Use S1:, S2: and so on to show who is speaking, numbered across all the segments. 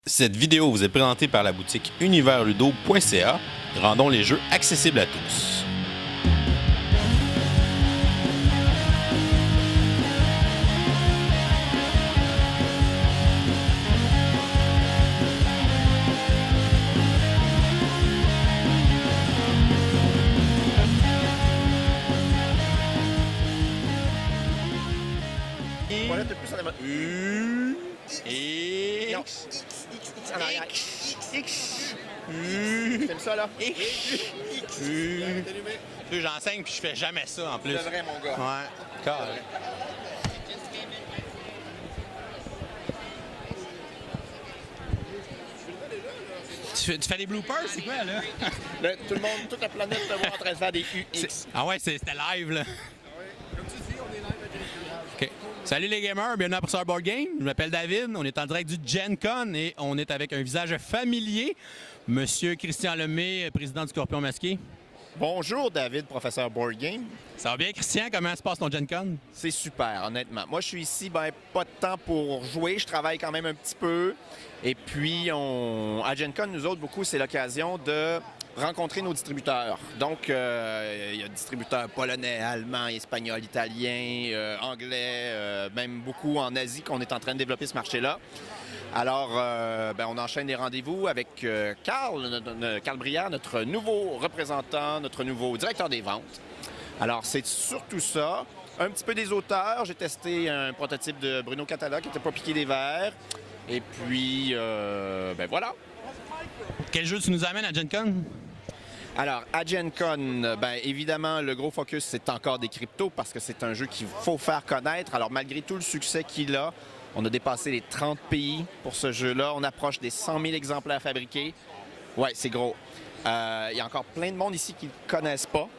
S1: Cette vidéo vous est présentée par la boutique universludo.ca. Rendons les jeux accessibles à tous.
S2: Voilà, t'as plus en avant.
S1: Et...
S2: Non. X en arrière. X. T'aimes ça, là?
S1: J'enseigne puis je fais jamais ça en plus.
S2: C'est vrai, mon gars.
S1: Ouais, carré. Tu fais des bloopers, c'est quoi là?
S2: Là, tout le monde, toute la planète te voit en train de faire des UX.
S1: Ah ouais, c'était live là. OK. Salut les gamers, bienvenue à Professeur Board Game. Je m'appelle David, on est en direct du Gen Con et on est avec un visage familier. Monsieur Christian Lemay, président du Scorpion Masqué.
S2: Bonjour, David, professeur Board Game.
S1: Ça va bien, Christian? Comment se passe ton Gen Con?
S2: C'est super, honnêtement. Moi, je suis ici, pas de temps pour jouer. Je travaille quand même un petit peu. Et puis, à Gen Con, nous autres, beaucoup, c'est l'occasion de rencontrer nos distributeurs. Donc, il y a distributeurs polonais, allemands, espagnols, italiens, anglais, même beaucoup en Asie qu'on est en train de développer ce marché-là. Alors, on enchaîne les rendez-vous avec Carl Brière, notre nouveau représentant, notre nouveau directeur des ventes. Alors, c'est surtout ça. Un petit peu des auteurs. J'ai testé un prototype de Bruno Catala qui n'était pas piqué des verres. Et puis, voilà.
S1: Quel jeu tu nous amènes à Gen Con?
S2: Alors, à Gen Con, évidemment, le gros focus, c'est encore des cryptos parce que c'est un jeu qu'il faut faire connaître. Alors, malgré tout le succès qu'il a, on a dépassé les 30 pays pour ce jeu-là. On approche des 100 000 exemplaires fabriqués. Ouais, c'est gros. Il y a encore plein de monde ici qui ne le connaissent pas.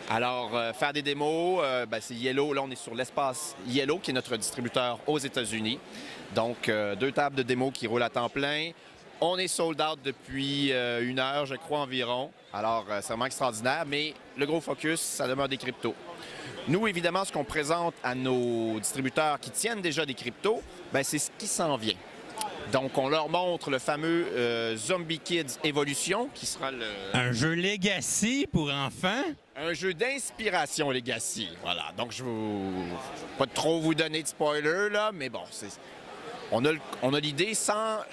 S2: Alors, faire des démos, c'est Yellow. Là, on est sur l'espace Yellow, qui est notre distributeur aux États-Unis. Donc, 2 tables de démos qui roulent à temps plein. On est sold out depuis 1 heure, je crois, environ. Alors, c'est vraiment extraordinaire. Mais le gros focus, ça demeure des cryptos. Nous, évidemment, ce qu'on présente à nos distributeurs qui tiennent déjà des cryptos, c'est ce qui s'en vient. Donc, on leur montre le fameux Zombie Kids Evolution, qui sera
S1: Un jeu Legacy pour enfants?
S2: un jeu d'inspiration Legacy. Voilà. Donc, je ne vais pas trop vous donner de spoiler, là, mais bon, on a l'idée sans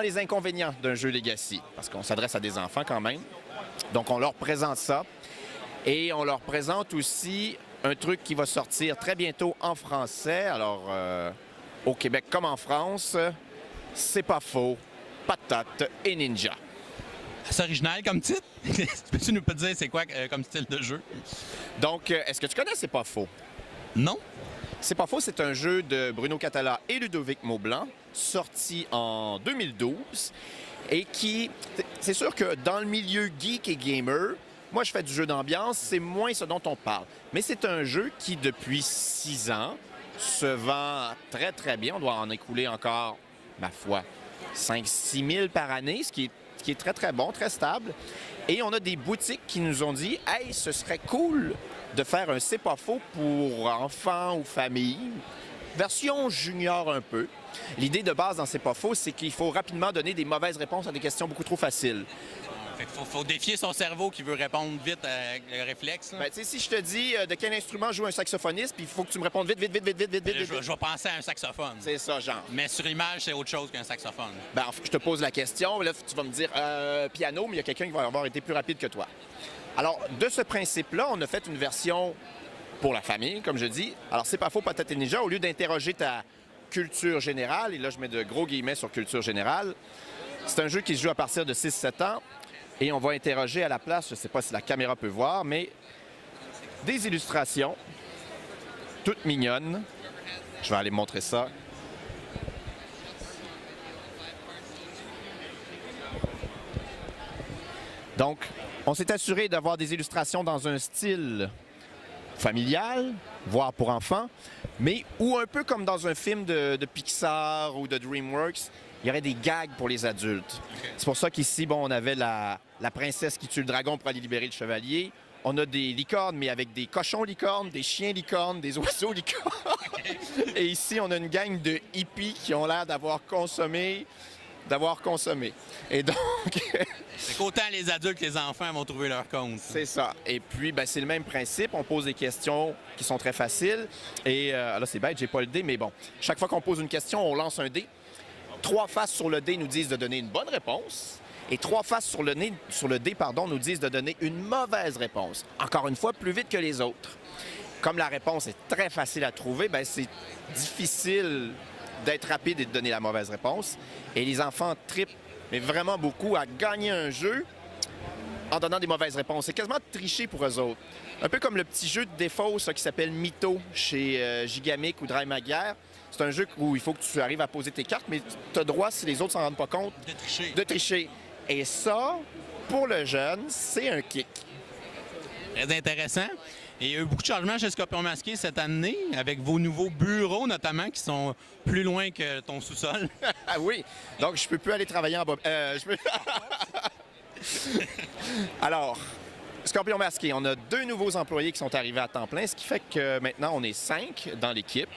S2: les inconvénients d'un jeu Legacy, parce qu'on s'adresse à des enfants quand même. Donc, on leur présente ça. Et on leur présente aussi un truc qui va sortir très bientôt en français. Alors, au Québec comme en France, c'est pas faux, Patate et Ninja.
S1: C'est original comme titre? Peux-tu nous dire c'est quoi comme style de jeu?
S2: Donc, est-ce que tu connais C'est pas faux?
S1: Non?
S2: C'est pas faux, c'est un jeu de Bruno Catala et Ludovic Maublanc, sorti en 2012, et c'est sûr que dans le milieu geek et gamer, moi je fais du jeu d'ambiance, c'est moins ce dont on parle. Mais c'est un jeu qui, depuis 6 ans, se vend très très bien. On doit en écouler encore, ma foi, 5-6 000 par année, ce qui est très très bon, très stable. Et on a des boutiques qui nous ont dit « Hey, ce serait cool de faire un C'est pas faux pour enfants ou familles, version junior un peu. » L'idée de base dans C'est pas faux, c'est qu'il faut rapidement donner des mauvaises réponses à des questions beaucoup trop faciles.
S1: Fait qu'il faut défier son cerveau qui veut répondre vite avec le réflexe.
S2: Si je te dis de quel instrument joue un saxophoniste, puis il faut que tu me répondes vite.
S1: Je vais penser à un saxophone.
S2: C'est ça, genre.
S1: Mais sur image, c'est autre chose qu'un saxophone.
S2: Je te pose la question, là, tu vas me dire piano, mais il y a quelqu'un qui va avoir été plus rapide que toi. Alors, de ce principe-là, on a fait une version pour la famille, comme je dis. Alors, c'est pas faux, Patate et Ninja, au lieu d'interroger ta culture générale, et là, je mets de gros guillemets sur culture générale, c'est un jeu qui se joue à partir de 6-7 ans. Et on va interroger à la place, je ne sais pas si la caméra peut voir, mais des illustrations toutes mignonnes. Je vais aller montrer ça. Donc, on s'est assuré d'avoir des illustrations dans un style familial, voire pour enfants, mais ou un peu comme dans un film de Pixar ou de DreamWorks, il y aurait des gags pour les adultes. Okay. C'est pour ça qu'ici, on avait la princesse qui tue le dragon pour aller libérer le chevalier. On a des licornes, mais avec des cochons licornes, des chiens licornes, des oiseaux licornes. Okay. Et ici, on a une gang de hippies qui ont l'air d'avoir consommé d'avoir consommé. Et donc,
S1: C'est qu'autant les adultes que les enfants vont trouver leur compte.
S2: c'est ça. Et puis, ben, c'est le même principe. On pose des questions qui sont très faciles. Et là, c'est bête, j'ai pas le dé, mais bon. Chaque fois qu'on pose une question, on lance un dé. 3 faces sur le dé nous disent de donner une bonne réponse. Et 3 faces sur le dé, nous disent de donner une mauvaise réponse. Encore une fois, plus vite que les autres. Comme la réponse est très facile à trouver, ben, c'est difficile d'être rapide et de donner la mauvaise réponse. Et les enfants trippent, mais vraiment beaucoup, à gagner un jeu en donnant des mauvaises réponses. C'est quasiment de tricher pour eux autres. Un peu comme le petit jeu de défausse qui s'appelle Mytho chez Gigamic ou Drive Maguire. C'est un jeu où il faut que tu arrives à poser tes cartes, mais tu as droit, si les autres s'en rendent pas compte, de tricher. Et ça, pour le jeune, c'est un kick.
S1: Très intéressant. Et il y a eu beaucoup de changements chez Scorpion Masqué cette année, avec vos nouveaux bureaux notamment, qui sont plus loin que ton sous-sol.
S2: Ah oui, donc je peux plus aller travailler en bas. Alors, Scorpion Masqué, on a 2 nouveaux employés qui sont arrivés à temps plein, ce qui fait que maintenant on est 5 dans l'équipe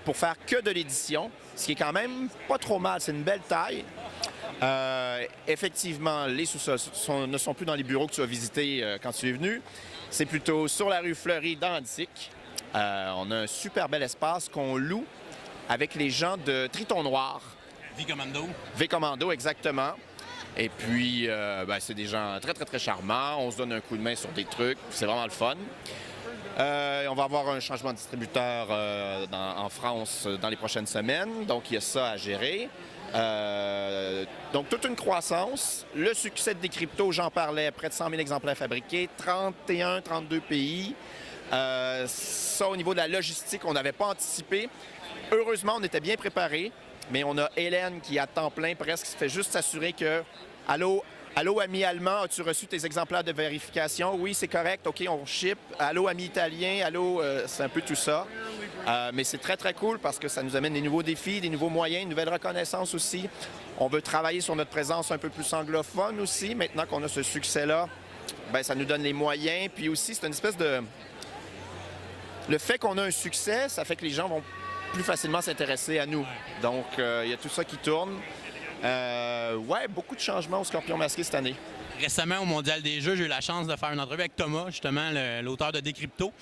S2: pour faire que de l'édition, ce qui est quand même pas trop mal, c'est une belle taille. Effectivement, les sous-sols ne sont plus dans les bureaux que tu as visités quand tu es venu. C'est plutôt sur la rue Fleury dans Antique. On a un super bel espace qu'on loue avec les gens de Triton Noir.
S1: V-Commando.
S2: V-Commando, exactement. Et puis, c'est des gens très, très, très charmants. On se donne un coup de main sur des trucs. C'est vraiment le fun. On va avoir un changement de distributeur en France dans les prochaines semaines. Donc, il y a ça à gérer. Donc, toute une croissance. Le succès de Décrypto, j'en parlais, près de 100 000 exemplaires fabriqués, 31, 32 pays. Ça, au niveau de la logistique, on n'avait pas anticipé. Heureusement, on était bien préparés, mais on a Hélène qui, à temps plein, presque, fait juste s'assurer que « Allô, ami allemand, as-tu reçu tes exemplaires de vérification? Oui, c'est correct. OK, on ship. Allô, ami italien. Allô, c'est un peu tout ça. Mais c'est très, très cool parce que ça nous amène des nouveaux défis, des nouveaux moyens, une nouvelle reconnaissance aussi. On veut travailler sur notre présence un peu plus anglophone aussi. Maintenant qu'on a ce succès-là, ben, ça nous donne les moyens. Puis aussi, c'est une espèce de... Le fait qu'on a un succès, ça fait que les gens vont plus facilement s'intéresser à nous. Donc, il y a tout ça qui tourne. Beaucoup de changements au Scorpion Masqué cette année.
S1: Récemment, au Mondial des Jeux, j'ai eu la chance de faire une entrevue avec Thomas, justement, l'auteur de Décrypto.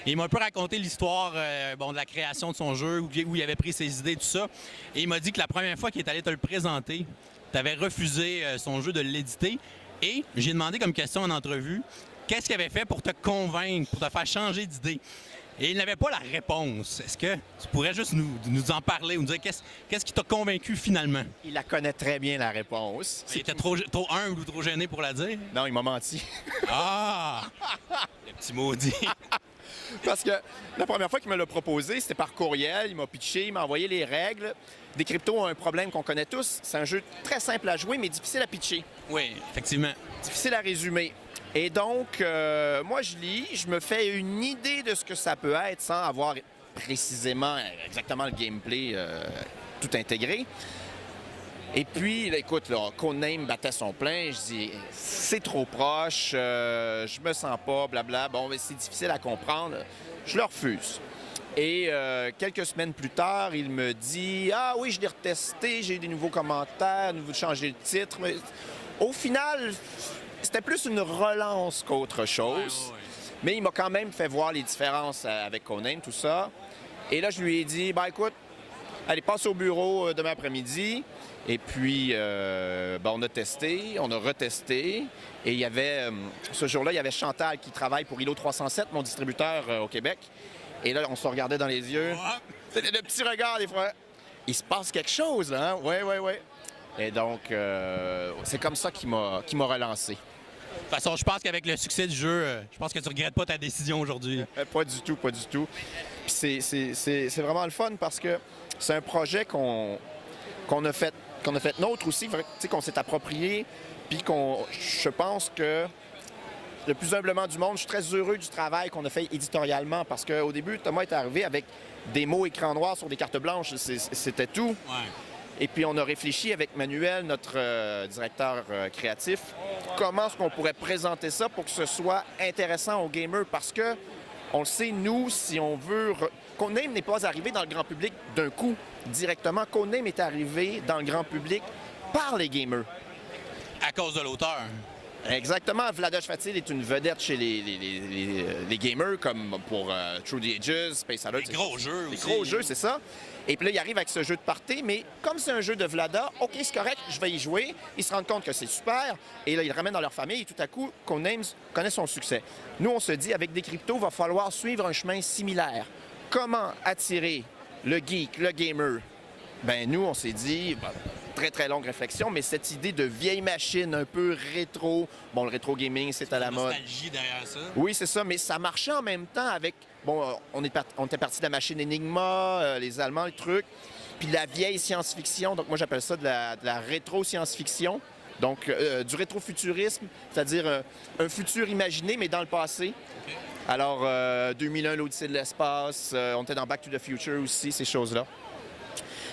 S1: Et il m'a un peu raconté l'histoire de la création de son jeu, où il avait pris ses idées, tout ça. Et il m'a dit que la première fois qu'il est allé te le présenter, tu avais refusé son jeu de l'éditer. Et j'ai demandé comme question en entrevue, qu'est-ce qu'il avait fait pour te convaincre, pour te faire changer d'idée? Et il n'avait pas la réponse. Est-ce que tu pourrais juste nous en parler ou nous dire qu'est-ce qui t'a convaincu finalement?
S2: Il la connaît très bien, la réponse.
S1: Il était trop humble ou trop gêné pour la dire?
S2: Non, il m'a menti.
S1: Ah! Le petit maudit.
S2: Parce que la première fois qu'il me l'a proposé, c'était par courriel. Il m'a pitché, il m'a envoyé les règles. Décrypto a un problème qu'on connaît tous. C'est un jeu très simple à jouer, mais difficile à pitcher.
S1: Oui, effectivement.
S2: Difficile à résumer. Et donc, moi, je lis, je me fais une idée de ce que ça peut être sans avoir précisément, exactement le gameplay tout intégré. Et puis, là, écoute, là, Codename battait son plein. Je dis, c'est trop proche, je me sens pas, blabla. Bon, mais c'est difficile à comprendre. Je le refuse. Et quelques semaines plus tard, il me dit, ah oui, je l'ai retesté, j'ai eu des nouveaux commentaires, nouveau changer de titre. Mais au final, c'était plus une relance qu'autre chose.
S1: Ouais.
S2: Mais il m'a quand même fait voir les différences avec Codename, tout ça. Et là, je lui ai dit, ben écoute, allez, passe au bureau demain après-midi. Et puis, on a testé, on a retesté. Et il y avait, ce jour-là, il y avait Chantal qui travaille pour ILO 307, mon distributeur au Québec. Et là, on se regardait dans les yeux. C'était le petit regard des fois. Il se passe quelque chose, là, hein? Oui. Et donc, c'est comme ça qu'il m'a relancé.
S1: De toute façon, je pense qu'avec le succès du jeu, je pense que tu ne regrettes pas ta décision aujourd'hui.
S2: Pas du tout. Puis c'est vraiment le fun parce que c'est un projet qu'on a fait nôtre aussi, qu'on s'est approprié, puis je pense que le plus humblement du monde, je suis très heureux du travail qu'on a fait éditorialement parce qu'au début, Thomas est arrivé avec des mots écran noir sur des cartes blanches, c'était tout.
S1: Ouais.
S2: Et puis, on a réfléchi avec Manuel, notre directeur créatif, comment est-ce qu'on pourrait présenter ça pour que ce soit intéressant aux gamers. Parce que, on le sait, nous, si on veut... Codename n'est pas arrivé dans le grand public d'un coup, directement. Codename est arrivé dans le grand public par les gamers.
S1: À cause de l'auteur.
S2: Exactement. Vlaada Chvátil est une vedette chez les gamers, comme pour Through the Ages, Space Alert.
S1: Des gros jeux
S2: Des
S1: aussi.
S2: gros jeux, c'est ça. Et puis là, il arrive avec ce jeu de party, mais comme c'est un jeu de Vlada, OK, c'est correct, je vais y jouer. Ils se rendent compte que c'est super. Et là, ils le ramènent dans leur famille. Et tout à coup, Codenames connaît son succès. Nous, on se dit, avec Décrypto, il va falloir suivre un chemin similaire. Comment attirer le geek, le gamer? Ben nous, on s'est dit, très, très longue réflexion, mais cette idée de vieille machine un peu rétro, bon, le rétro gaming, c'est à la mode.
S1: Nostalgie derrière ça.
S2: Oui, c'est ça, mais ça marchait en même temps avec, bon, on était parti de la machine Enigma, les Allemands, les trucs, puis la vieille science-fiction, donc moi j'appelle ça de la rétro-science-fiction, donc du rétrofuturisme, c'est-à-dire un futur imaginé, mais dans le passé.
S1: Okay.
S2: Alors, 2001, l'Odyssée de l'espace, on était dans Back to the Future aussi, ces choses-là.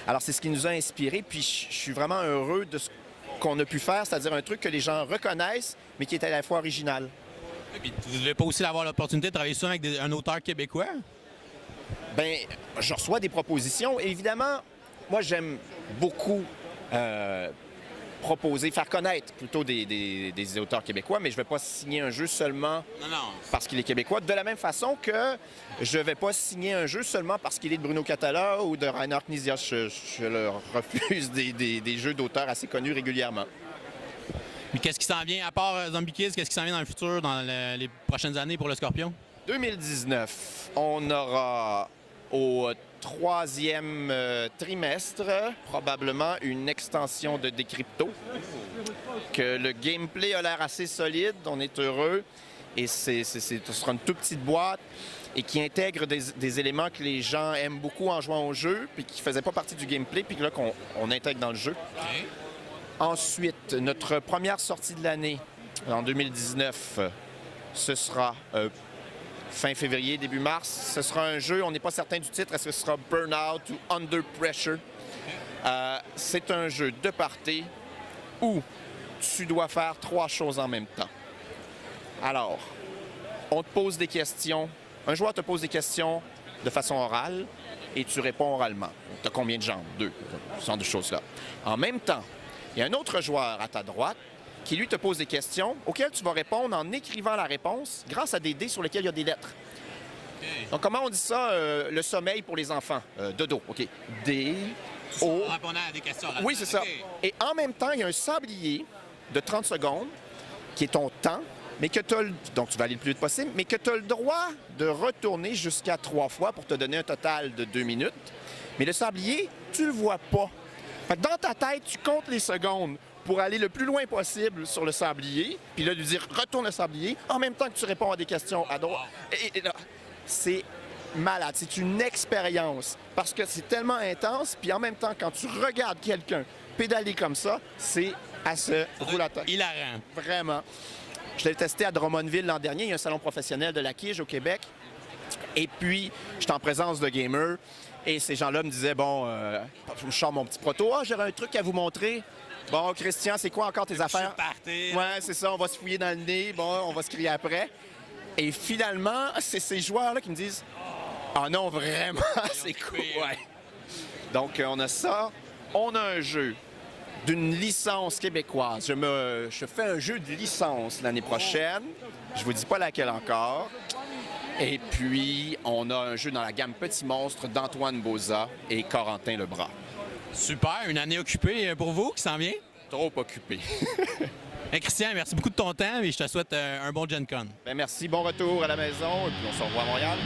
S2: Alors, c'est ce qui nous a inspiré, puis je suis vraiment heureux de ce qu'on a pu faire, c'est-à-dire un truc que les gens reconnaissent, mais qui est à la fois original.
S1: Et puis, vous ne devez pas aussi avoir l'opportunité de travailler souvent avec un auteur québécois?
S2: Bien, je reçois des propositions. Et évidemment, moi, j'aime beaucoup proposer, faire connaître plutôt des auteurs québécois, mais je ne vais pas signer un jeu seulement parce qu'il est québécois. De la même façon que je ne vais pas signer un jeu seulement parce qu'il est de Bruno Catala ou de Rainer Knizia. Je leur refuse des jeux d'auteurs assez connus régulièrement.
S1: Mais qu'est-ce qui s'en vient, à part Zombie Kids, qu'est-ce qui s'en vient dans le futur, dans les prochaines années pour le Scorpion?
S2: 2019, on aura au troisième trimestre probablement une extension de Décrypto. Que le gameplay a l'air assez solide, on est heureux. Et ce sera une toute petite boîte et qui intègre des éléments que les gens aiment beaucoup en jouant au jeu, puis qui ne faisaient pas partie du gameplay, puis là qu'on intègre dans le jeu.
S1: Okay.
S2: Ensuite, notre première sortie de l'année, en 2019, ce sera fin février, début mars. Ce sera un jeu, on n'est pas certain du titre, est-ce que ce sera Burnout ou Under Pressure? C'est un jeu de party où tu dois faire 3 choses en même temps. Alors, on te pose des questions. Un joueur te pose des questions de façon orale et tu réponds oralement. Tu as combien de jambes? 2. Ce sont des choses-là. En même temps, il y a un autre joueur à ta droite qui, lui, te pose des questions auxquelles tu vas répondre en écrivant la réponse grâce à des dés sur lesquels il y a des lettres. Okay. Donc, comment on dit ça? Le sommeil pour les enfants. Dodo, OK. D, O.
S1: En répondant à des questions.
S2: Oui, c'est ça. Okay. Et en même temps, il y a un sablier de 30 secondes qui est ton temps, mais que tu as donc tu vas aller le plus vite possible, mais que tu as le droit de retourner jusqu'à 3 fois pour te donner un total de 2 minutes. Mais le sablier, tu le vois pas. Fait que dans ta tête, tu comptes les secondes pour aller le plus loin possible sur le sablier, puis là, lui dire « retourne le sablier », en même temps que tu réponds à des questions à droite. Et là, c'est malade, c'est une expérience, parce que c'est tellement intense, puis en même temps, quand tu regardes quelqu'un pédaler comme ça, c'est à se rouler la tête.
S1: Hilarant.
S2: Vraiment. Je l'ai testé à Drummondville l'an dernier, il y a un salon professionnel de la Quiche au Québec, et puis, j'étais en présence de gamers, et ces gens-là me disaient « bon, je sors mon petit proto, j'aurais un truc à vous montrer. » Bon, Christian, c'est quoi encore tes affaires? Ouais, c'est ça, on va se fouiller dans le nez, bon, on va se crier après. Et finalement, c'est ces joueurs-là qui me disent « ah non, vraiment, c'est cool. » Ouais. Donc, on a ça. On a un jeu d'une licence québécoise. Je fais un jeu de licence l'année prochaine. Je vous dis pas laquelle encore. Et puis, on a un jeu dans la gamme Petit Monstre d'Antoine Boza et Corentin Lebras.
S1: Super, une année occupée pour vous qui s'en vient?
S2: Trop occupé.
S1: Hey Christian, merci beaucoup de ton temps et je te souhaite un bon Gen Con.
S2: Bien, merci, bon retour à la maison et puis on se revoit à Montréal.